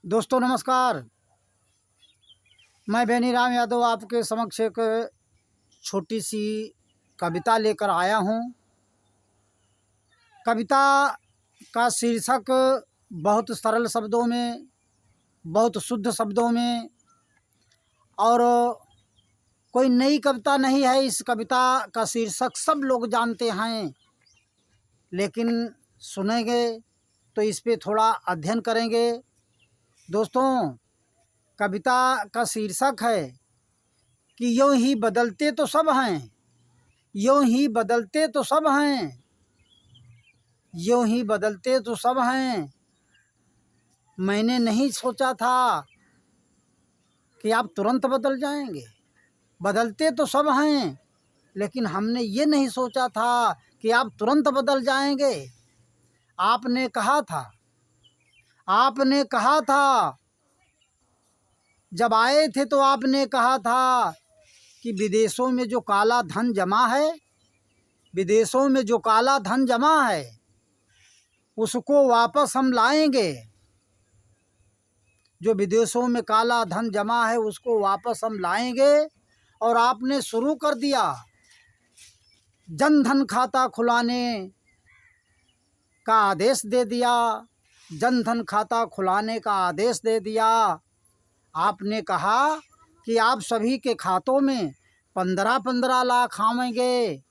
दोस्तों नमस्कार। मैं बेनीराम यादव आपके समक्ष एक छोटी सी कविता लेकर आया हूँ। कविता का शीर्षक बहुत सरल शब्दों में, बहुत शुद्ध शब्दों में, और कोई नई कविता नहीं है। इस कविता का शीर्षक सब लोग जानते हैं, लेकिन सुनेंगे तो इस पे थोड़ा अध्ययन करेंगे। दोस्तों, कविता का शीर्षक है कि यूं ही बदलते तो सब हैं, यूं ही बदलते तो सब हैं, यूं ही बदलते तो सब हैं। मैंने नहीं सोचा था कि आप तुरंत बदल जाएंगे। बदलते तो सब हैं, लेकिन हमने ये नहीं सोचा था कि आप तुरंत बदल जाएंगे। आपने कहा था, आपने कहा था, जब आए थे तो आपने कहा था कि विदेशों में जो काला धन जमा है, विदेशों में जो काला धन जमा है, उसको वापस हम लाएंगे। जो विदेशों में काला धन जमा है उसको वापस हम लाएंगे। और आपने शुरू कर दिया जन धन खाता खुलाने का आदेश दे दिया, जन धन खाता खुलाने का आदेश दे दिया। आपने कहा कि आप सभी के खातों में 15-15 लाख आवेंगे,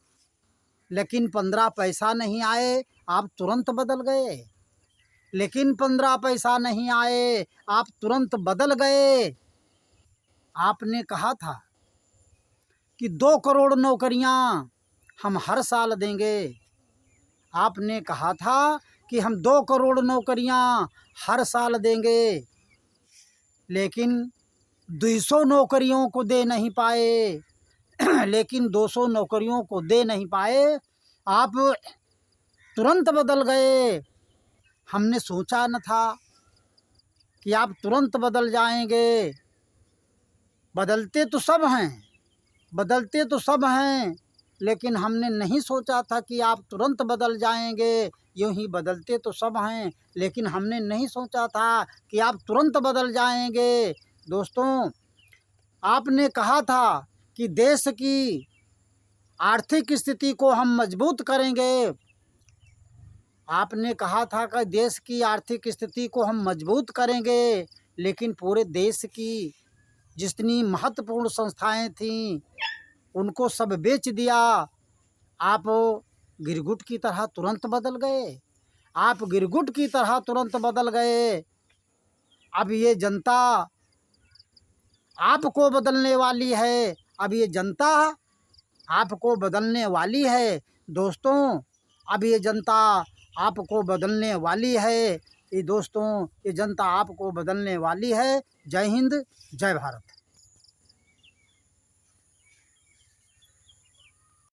लेकिन 15 पैसा नहीं आए। आप तुरंत बदल गए, लेकिन 15 पैसा नहीं आए, आप तुरंत बदल गए। आपने कहा था कि 2 करोड़ नौकरियां हम हर साल देंगे। आपने कहा था कि हम 2 करोड़ नौकरियां हर साल देंगे, लेकिन 200 नौकरियों को दे नहीं पाए, लेकिन 200 नौकरियों को दे नहीं पाए। आप तुरंत बदल गए। हमने सोचा न था कि आप तुरंत बदल जाएंगे। बदलते तो सब हैं, बदलते तो सब हैं, लेकिन हमने नहीं सोचा था कि आप तुरंत बदल जाएंगे। यूं ही बदलते तो सब हैं, लेकिन हमने नहीं सोचा था कि आप तुरंत बदल जाएंगे। दोस्तों, आपने कहा था कि देश की आर्थिक स्थिति को हम मजबूत करेंगे। आपने कहा था कि देश की आर्थिक स्थिति को हम मजबूत करेंगे, लेकिन पूरे देश की जितनी महत्वपूर्ण संस्थाएं थीं उनको सब बेच दिया। आप गिरगिट की तरह तुरंत बदल गए, आप गिरगिट की तरह तुरंत बदल गए। अब ये जनता आपको बदलने वाली है, अब ये जनता आपको बदलने वाली है। दोस्तों, अब ये जनता आपको बदलने वाली है। ये दोस्तों, ये जनता आपको बदलने वाली है। जय हिंद, जय भारत।